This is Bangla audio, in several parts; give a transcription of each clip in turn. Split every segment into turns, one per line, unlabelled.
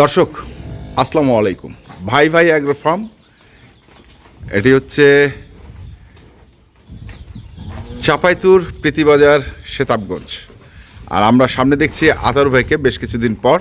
দর্শক আসসালামু আলাইকুম। ভাই ভাই অ্যাগ্রো ফার্ম, এটি হচ্ছে চাঁপাইতুর প্রীতিবাজার সেতাবগঞ্জ। আর আমরা সামনে দেখছি আতর ভাইকে বেশ কিছুদিন পর।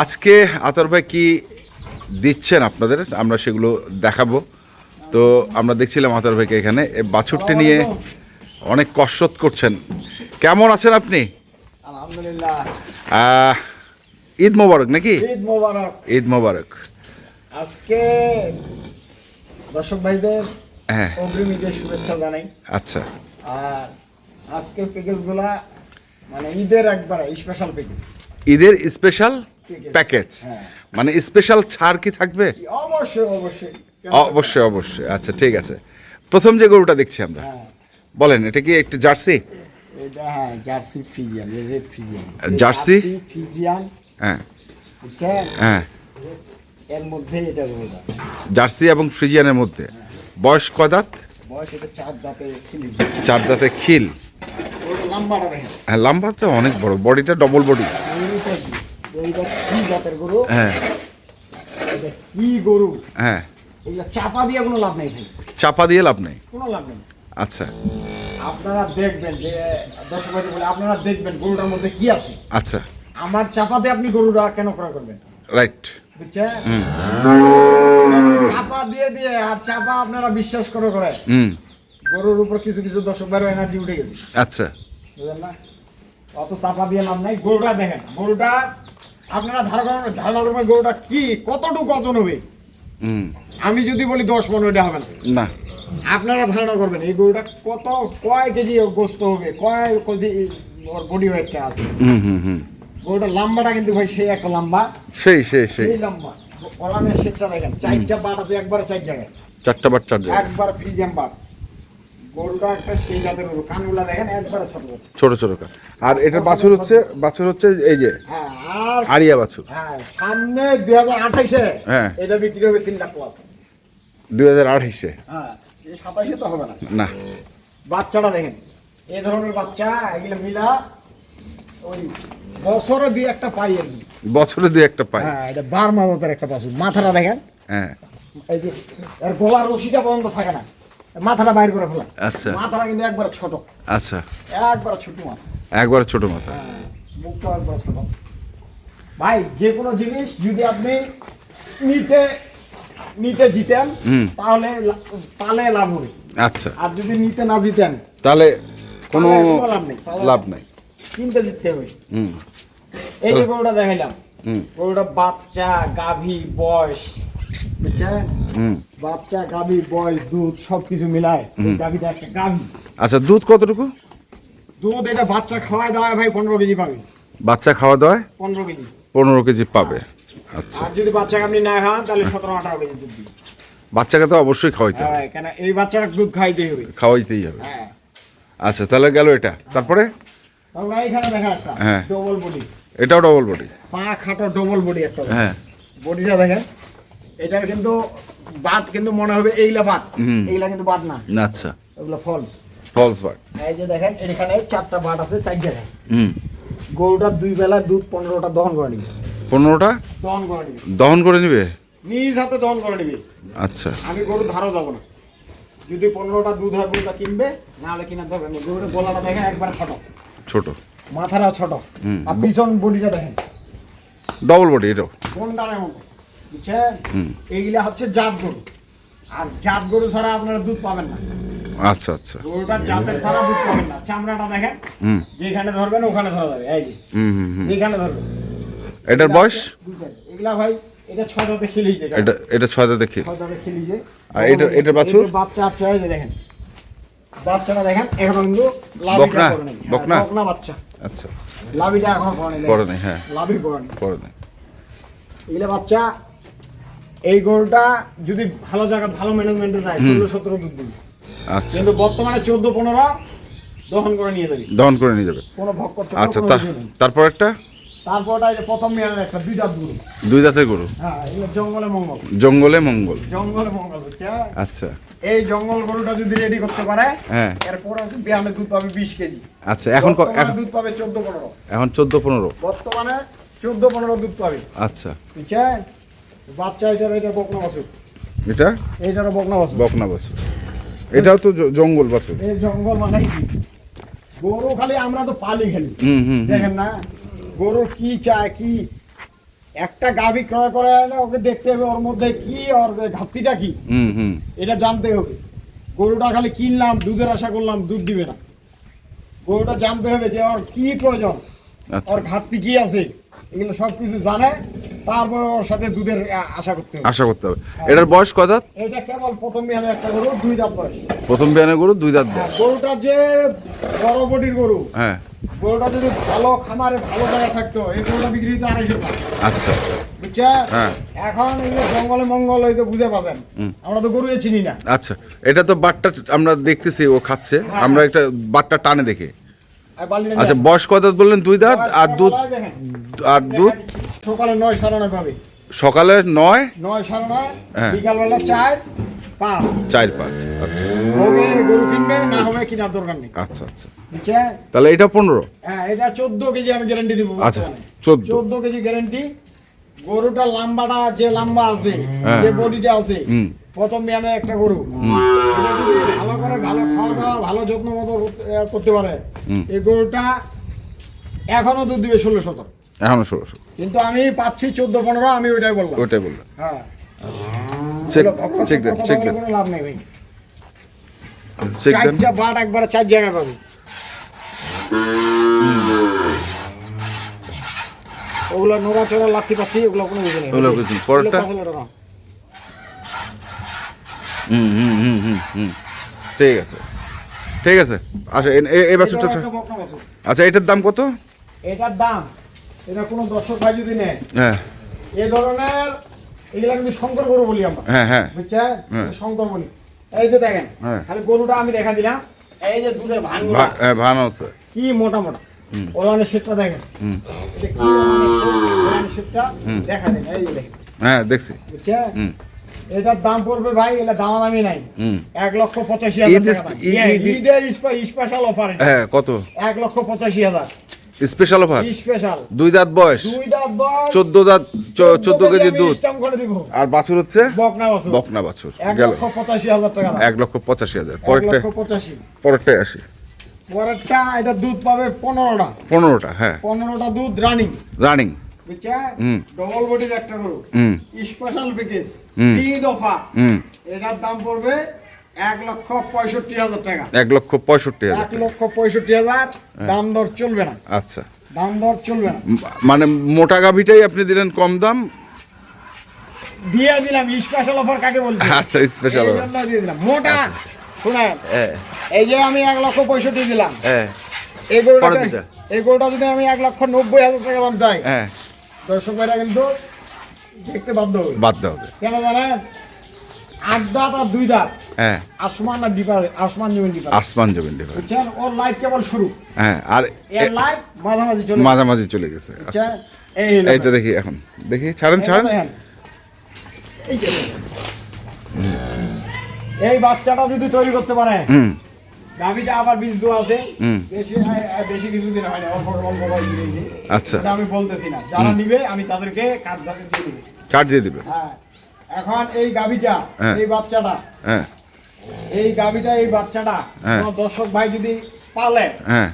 আজকে আতর ভাই কি দিচ্ছেন আপনাদের, আমরা সেগুলো দেখাবো। তো আমরা দেখছিলাম আতর ভাইকে এখানে বাছুরটি নিয়ে অনেক কসরত করছেন। কেমন আছেন আপনি?
আলহামদুলিল্লাহ।
ঈদ মোবারক নাকি?
ঈদ মোবারক।
ঈদ মোবারক।
আজকে দর্শক ভাইদের
হ্যাঁ,
অগ্রিম ঈদের শুভেচ্ছা জানাই।
আচ্ছা।
আর আজকের প্যাকেজগুলা মানে ঈদের একবার স্পেশাল প্যাকেজ।
ঈদের স্পেশাল প্যাকেজ,
হ্যাঁ।
মানে স্পেশাল ছাড় কি থাকবে?
অবশ্যই অবশ্যই
অবশ্যই অবশ্যই। আচ্ছা ঠিক আছে। প্রথম যে গরুটা দেখছি আমরা,
হ্যাঁ,
বলেন এটা কি একটু জার্সি?
এটা হ্যাঁ jersey Friesian, red Friesian.
Jersey
Friesian,
হ্যাঁ
বুঝছেন?
হ্যাঁ,
এর মধ্যে এটা গরুটা
জার্সি এবং ফ্রিজিয়ানের মধ্যে। বয়স কয় দাঁত?
বয়স এটা 4 দাঁতে খিলি।
4 দাঁতে খিল।
ওটা লম্বাটা দেখেন।
হ্যাঁ, লম্বা তো অনেক বড়, বডিটা ডবল বডি।
এইটা কি জাতের গরু?
হ্যাঁ
এটা কি গরু?
হ্যাঁ,
এগুলা চাপা দিয়ে কোনো লাভ নেই ভাই,
চাপা দিয়ে লাভ নেই।
কোনো লাভ নেই।
আচ্ছা
আপনারা দেখবেন যে দর্শক ভাই বলে আপনারা দেখবেন গরুটার মধ্যে কি আছে।
আচ্ছা,
আমার চাপাতে আপনি গরুটা কেন ক্রয় করবেন?
রাইট।
বুঝছেন? চাপা দিয়ে দিয়ে আর চাপা আপনারা বিশ্বাস করে করে
হুম,
গরুর উপর কিছু কিছু দর্শক ভাইয়ের এনার্জি উঠে গেছে,
আচ্ছা।
বুঝলেন না? অত চাপা দিয়ে লাভ নাই। গরুটা দেখেন, গরুটা আপনারা ধারণা করবেন গরুটা কি কতটুকু ওজন হবে।
হুম,
আমি যদি বলি 10-15 এটা হবে না।
না,
আপনারা ধারণা করবেন এই গরুটা কয় কেজি গোস্ত হবে, কয় কেজি ওর বডি ওয়েটটা আছে।
হুম হুম হুম,
গরুটার লম্বাটা কিন্তু ভাই সেই একটা লম্বা,
সেই সেই সেই
সেই লম্বা। কলামের শেষটা দেখেন, 4টা বাট আছে একবারে 4 জায়গায়,
4টা বার 4 জায়গায়।
একবার ফ্রিজিয়াম বাট। গরুটা একটা সেই জাতের গরু, কানগুলা দেখেন একবারে ছোট ছোট।
ছোট ছোট কান। আর এটার বাছুর হচ্ছে এই যে
হ্যাঁ, আর
আরিয়া বাছুর।
হ্যাঁ সামনে 2028-এ
হ্যাঁ,
এটা বিক্রি হবে 3 লাখ প্লাস।
2028-এ?
হ্যাঁ, এই 27-এ তো হবে না।
না,
বাচ্চাটা দেখেন, এই ধরনের বাচ্চা এগুলো মিলা ওই বছরে 2-1টা পাই আর কি।
বছরে 2-1টা পাই।
হ্যাঁ, এটা বার্মা জাতের একটা বাছুর। মাথাটা দেখেন,
হ্যাঁ,
এই যে এর গলার রশিটা পর্যন্ত থাকে না, মাথাটা বাইর করে ফেলা।
আচ্ছা
মাথাটা কিন্তু একবারে ছোট,
আচ্ছা,
একবারে ছোট মাথা।
একবারে ছোট মাথা।
হ্যাঁ, মুখটা একবারে ছোট। ভাই যে কোনো জিনিস যদি আপনি নিতে জিতেন তাহলে পালে লাভ হবে।
আচ্ছা,
আর যদি নিতে না জিতেন
তাহলে কোনো
তাহলে কোনো লাভ নেই।
লাভ নাই।
কিনতে জিততে হবে।
হুম
এই যে গরুটা দেখাইলাম,
হুম
গরুটা বাচ্চা, গাভী, বয়স, বুঝছেন?
হুম,
বাচ্চা, গাভী, বয়স, দুধ সবকিছু মিলায় এই গাভীটা একটা গাভী।
আচ্ছা। দুধ কতটুকু?
দুধ এটা বাচ্চা খাওয়ায় দাওয়ায় ভাই 15 কেজি পাবে।
বাচ্চা খাওয়া দাওয়ায়
15 কেজি।
15 কেজি পাবে। আচ্ছা,
আর যদি বাচ্চাকে আপনি না খাওয়ান তাহলে 17-18 কেজি দুধ দিবে।
বাচ্চাকে তো অবশ্যই খাওয়াইতে হবে,
হ্যাঁ, কেন এই বাচ্চাটা দুধ খাইতেই হবে।
খাওয়াইতেই হবে।
হ্যাঁ,
আচ্ছা, তাহলে গেল এটা। তারপরে
তাহলে এইখানে দেখা একটা
হ্যাঁ।
ডবল বডি,
এটাও ডবল বডি।
পা খাটো ডবল বডি একটা।
হ্যাঁ,
বডিটা দেখেন, এটা কিন্তু বাট কিন্তু মনে হবে এইগুলা বাট, এইগুলা কিন্তু বাট না,
আচ্ছা,
ওগুলো ফলস।
ফলস বার।
এই যে দেখেন এখানে 4টা বাট আছে, 4 জায়গায়।
হুম,
গরুটা 2 বেলা দুধ 15টা দহন করে নিবে।
15টা
দহন করে নিবে,
দহন করে নিবে।
নিজ হাতে দহন করে নিবে।
আচ্ছা,
আমি গরু ধারও যাব না। যদি 15টা দুধ হয় গরুটা কিনবে, না হলে কিনার দরকার নেই। গরুটা গলাটা দেখেন একবার ছোট,
ছোট,
মাথাটাও ছোট, আর পিছন বডিটা দেখেন
ডবল বডি এটাও।
কোনটার মতো, বুঝছেন? এইগুলা হচ্ছে জাত গরু। আর জাত গরু ছাড়া আপনারা দুধ পাবেন না।
আচ্ছা আচ্ছা,
গরুটা জাতের ছাড়া দুধ পাবেন না। চামড়াটা দেখেন, যেখানে ধরবেন ওখানে ধরা যাবে। এই যে যেখানে ধরবেন।
এটার বয়স?
এগুলা ভাই এটা 6 দাঁতে খেলিছে।
এটা 6 দাঁতে দেখি।
6 দাঁতে খেলিছে।
আর এটার বাছুর?
বাচ্চা আছে, এই যে দেখেন বাচ্চাটা দেখেন, এখন কিন্তু
বকনা?
করে নেই।
বকনা?
বকনা বাচ্চা।
আচ্ছা,
লাভিটা এখন করে নেই।
করে নেই। হ্যাঁ,
লাভি করে নেই।
করে নেই।
এগুলা বাচ্চা। এই গরুটা যদি ভালো জায়গা ভালো ম্যানেজমেন্টে যায় 16-17 দুধ দিবে।
আচ্ছা,
কিন্তু বর্তমানে 14-15 দহন করে নিয়ে যাবে।
দহন করে নিয়ে যাবে।
কোনো ভক করতে
আচ্ছা, তারপর একটা
তারপরটা এই যে প্রথম মেয়াদের একটা 2 দাঁত গরু।
2 দাঁতের গরু।
হ্যাঁ, এগুলো জঙ্গলে মঙ্গল।
জঙ্গলে মঙ্গল।
জঙ্গলে মঙ্গল হচ্ছে।
আচ্ছা,
এই জঙ্গল গরুটা যদি রেডি করতে পারে,
হ্যাঁ,
এরপরে বিয়ানে দুধ পাবে 20 কেজি।
আচ্ছা। এখন
দুধ পাবে 14-15।
এখন 14-15।
বর্তমানে 14-15 দুধ পাবে।
আচ্ছা,
বুঝছেন? বাচ্চা এটা বকনা বাছুর।
এটা
এইটারও বকনা বাছুর।
বকনা বাছুর, এটাও তো জঙ্গল বাছুর।
এই জঙ্গল মানে কি? গরু খালি আমরা তো পালি খালি। দেখেন না গরু কি চায়, কি একটা গাভী ক্রয় করে না, ওকে দেখতে হবে ওর মধ্যে কি, ওর ঘাটতিটা কি, এটা জানতে হবে। গরুটা খালি কিনলাম, দুধের আশা করলাম, দুধ দিবে না। গরুটা জানতে হবে যে ওর কি প্রয়োজন,
আচ্ছা,
ওর ঘাটতি কি আছে, এগুলো সবকিছু জানে, তারপর ওর সাথে দুধের আশা করতে হবে।
আশা করতে হবে। এটার বয়স কত দাঁত?
এটা কেবল প্রথম বিয়ানে একটা গরু, 2 দাঁত বয়স।
প্রথম বিয়ানের গরু 2 দাঁত বয়স।
গরুটা যে বড় বডির গরু,
হ্যাঁ,
গরুটা যদি ভালো খামারে ভালো জায়গায় থাকতো, এই গরুটা বিক্রি হতো 250 টাকা।
আচ্ছা,
বুঝছেন?
হ্যাঁ।
এখন এই যে জঙ্গলে মঙ্গল হয়তো বুঝে পাবেন, আমরা তো গরু চিনি না।
আচ্ছা, এটা তো বাটটা আমরা দেখতেছি ও খাচ্ছে, আমরা একটা বাটটা টানে দেখি।
আর বালিটা
আচ্ছা,
নেন।
বয়স কত দাঁত বললেন? 2 দাঁত। আর দুধ?
দেখেন,
আর দুধ
সকালে 9 সাড়ে 9 পাবে।
সকালে 9
সাড়ে 9,
হ্যাঁ।
বিকালবেলা 4, 5।
4-5। আচ্ছা,
হবে গরু কিনবে, না হবে কিনার দরকার নেই।
আচ্ছা, আচ্ছা,
বুঝছেন?
তাহলে এটা 15।
হ্যাঁ, এটা 14 কেজি আমি গ্যারান্টি দিব।
আচ্ছা, 14।
14 কেজি গ্যারান্টি। গরুটা লম্বাটা যে লম্বা আছে,
হ্যাঁ।
যে বডিটা আছে,
হুম।
প্রথম বিয়ানে একটা গরু, এটা যদি ভালো করে ভালো খাওয়া দাওয়া ভালো যত্ন মতো করতে পারে, এই গরুটা এখনো দুধ দিবে 16-17।
এখনো 1600।
কিন্তু আমি পাচ্ছি 14-15, আমি ওইটাই বললাম।
ওটাই বললাম।
হ্যাঁ,
চেক দেন, চেক দেন,
কোনো লাভ নেই ভাই।
চেক দেন।
4টা বাট একবারে 4 জায়গায় পাবে। ওগুলো নোড়া চড়া লাথি পাতি ওগুলো কোনো বুঝে নেই।
ওগুলো বুঝি। পরেরটা? ঠিক আছে, ঠিক আছে। আচ্ছা, এই বাছুরটা। আচ্ছা, এটার দাম কত?
এটার দাম, এটা কোনো দর্শক ভাই যদি নেয়,
হ্যাঁ,
এই ধরনের এগুলা কিন্তু শঙ্কর গরু বলি আমরা।
হ্যাঁ, হ্যাঁ,
বুঝছেন?
হ্যাঁ।
শঙ্কর বলি। এই যে দেখেন,
হ্যাঁ।
খালি গরুটা আমি দেখা দিলাম, এই যে দুধের ভানগুলো
ভান আছে।
কি মোটা মোটা, ওলানের শেপটা দেখেন। এটা কি ওলানের শেপটা দেখা দেন, এই যে দেখেন।
হ্যাঁ, দেখছি।
বুঝছেন? এটার দাম পড়বে ভাই, এটা দামাদামি নাই, 1,85,000
ঈদের
টাকা। ঈদের স্পেশাল অফার।
হ্যাঁ, কত?
1,85,000
স্পেশাল অফার।
স্পেশাল।
2 দাঁত বয়স,
2 দাঁত বয়স,
14 দাঁত, 14 কেজি দুধ।
স্টাম্প করে দিব।
আর বাছুর হচ্ছে
বকনা বাছুর।
বকনা বাছুর। গেল
1,85,000 টাকা।
1,85,000। পরেরটা,
1,85,000।
পরেরটাই আসি।
পরেরটা এটা দুধ পাবে 15টা।
15টা। হ্যাঁ,
15টা দুধ রানিং।
রানিং।
বুঝছেন? ডবল বডির একটা গরু, স্পেশাল প্যাকেজ, ঈদ অফার। এটার দাম পড়বে 1,65,000 টাকা।
1,65,000।
1,65,000। দাম দর চলবে না।
আচ্ছা,
দাম দর চলবে না।
মানে মোটা গাভিটাই আপনি দিলেন কম দাম।
দিয়ে দিলাম স্পেশাল অফার কাকে বলছি?
আচ্ছা, স্পেশাল
এই
অফার।
জন্য দিয়ে দিলাম মোটা। শুনেন,
হ্যাঁ,
এই যে আমি 1,65,000 দিলাম,
হ্যাঁ,
এই গরুটা,
পরের দুইটা।
এই গরুটা যদি আমি 1,90,000 টাকা দাম চাই,
হ্যাঁ,
দর্শক ভাইরা কিন্তু দেখতে বাধ্য হবে।
বাদ দাও।
কেন জানেন? 8 দাঁত আর 2 দাঁত,
হ্যাঁ,
আসমান আর ডিফারেন্স, আসমান জমিন ডিফারেন্স।
আসমান জমিন ডিফারেন্স।
বুঝছেন? ওর লাইফ কেবল শুরু,
হ্যাঁ, আর
এর লাইফ মাঝামাঝি চলে।
মাঝামাঝি চলে গেছে। আচ্ছা,
বুঝছেন? এই হলো
এইটা দেখি এখন, দেখি, ছাড়েন,
এটা
ছাড়েন।
দেখেন। এই যে দেখেন। এই বাচ্চাটা যদি তৈরি করতে পারে, গাভিটা আবার বীজ দেওয়া আছে, বেশি কিছুদিন হয়নি, অল্প অল্প বয়স দিয়েছি।
আচ্ছা,
এটা আমি বলতেছি না, যারা নিবে আমি তাদেরকে কার্ড দিয়ে দিবে।
কাট দিয়ে দিবে।
হ্যাঁ, এখন এই গাভিটা,
হ্যাঁ।
এই বাচ্চাটা,
হ্যাঁ,
এই গাভিটা, এই বাচ্চাটা
হ্যাঁ।
কোনো দর্শক ভাই যদি পালে,
হ্যাঁ,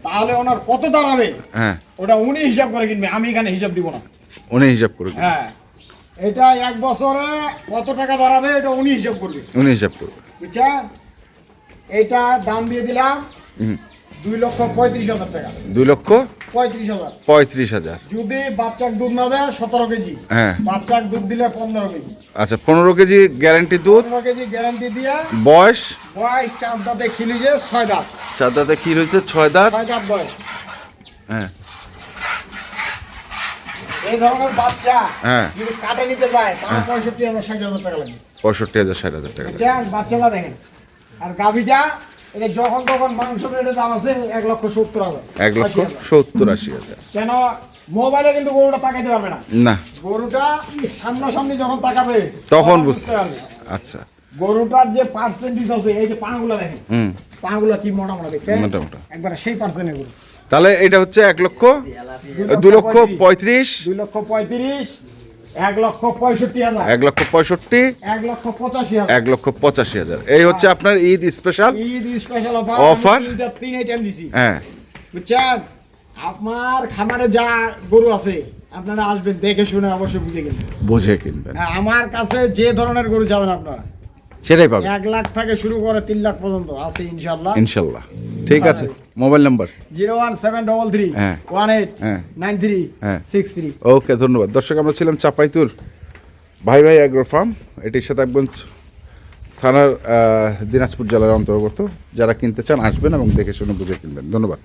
তাহলে ওনার কত দাঁড়াবে
হ্যাঁ,
ওটা উনি হিসাব করে কিনবে, আমি এখানে হিসাব দিব না।
উনি হিসাব করবে।
হ্যাঁ, এটা 1 বছরে কত টাকা দাঁড়াবে এটা উনি হিসাব করবে।
উনি হিসাব করবে।
বুঝছেন? এইটা দাম দিয়ে দিলাম 2,35,000 টাকা।
2,35,000।
35,000। যদি বাচ্চার দুধ না দেয় 17 কেজি,
হ্যাঁ।
বাচ্চার দুধ দিলে 15 কেজি।
আচ্ছা, 15 কেজি গ্যারান্টি দুধ।
15 কেজি গ্যারান্টি দিয়ে,
বয়স
বয়স 4 দাঁতে খিলিজে 6 দাঁত।
4 দাঁতে কি হয়েছে? 6 দাঁত।
6 দাঁত বয়স।
হ্যাঁ,
এই ধরনের বাচ্চা
হ্যাঁ।
যদি কাটে নিতে যায় তাহলে 65,000 60,000 টাকা লাগবে।
65,000 60,000 টাকা।
বুঝছেন? বাচ্চাটা দেখেন। আর গাভিটা এটা যখন তখন মাংস রেটের দাম আছে 1,70,000।
1,70,000-80,000।
কেন? মোবাইলে কিন্তু গরুটা তাকাইতে পারবে না।
না,
গরুটা সামনাসামনি যখন তাকাবে
তখন বুঝতে
পারবে।
আচ্ছা,
গরুটার যে পার্সেন্টেজ আছে, এই যে পাগুলা দেখেন, পাগুলা কি মোটা মোটা দেখছেন?
মোটা মোটা।
একবার সেই পার্সেন্টের গরু।
তাহলে এটা হচ্ছে 1,35,000
2,35,000 1,65,000
1,65,000
1,85,000
1,85,000 এই হচ্ছে আপনার Eid special
Eid special
Offer?
Offer তিন আইটেম দিছি
হ্যাঁ
বুঝছেন আপনার খামারে যা গরু আছে আপনারা আসবেন দেখে শুনে অবশ্যই বুঝে কিনবেন
বুঝে কিনবেন,
হ্যাঁ, আমার কাছে যে ধরনের গরু যাবেন আপনারা
সেটাই পাবেন
1 লাখ থেকে শুরু করে 3 লাখ পর্যন্ত আছে ইনশাআল্লাহ।
ইনশাল্লাহ। ঠিক আছে, মোবাইল নাম্বার
01733
হ্যাঁ।
18
হ্যাঁ।
93
হ্যাঁ।
63।
ওকে, ধন্যবাদ। দর্শক, আমরা ছিলাম চাপাইতুর ভাই ভাই অ্যাগ্রো ফার্ম, এটি শতাবগঞ্জ থানার দিনাজপুর জেলার অন্তর্গত। যারা কিনতে চান আসবেন এবং দেখে শুনে বুঝে কিনবেন। ধন্যবাদ।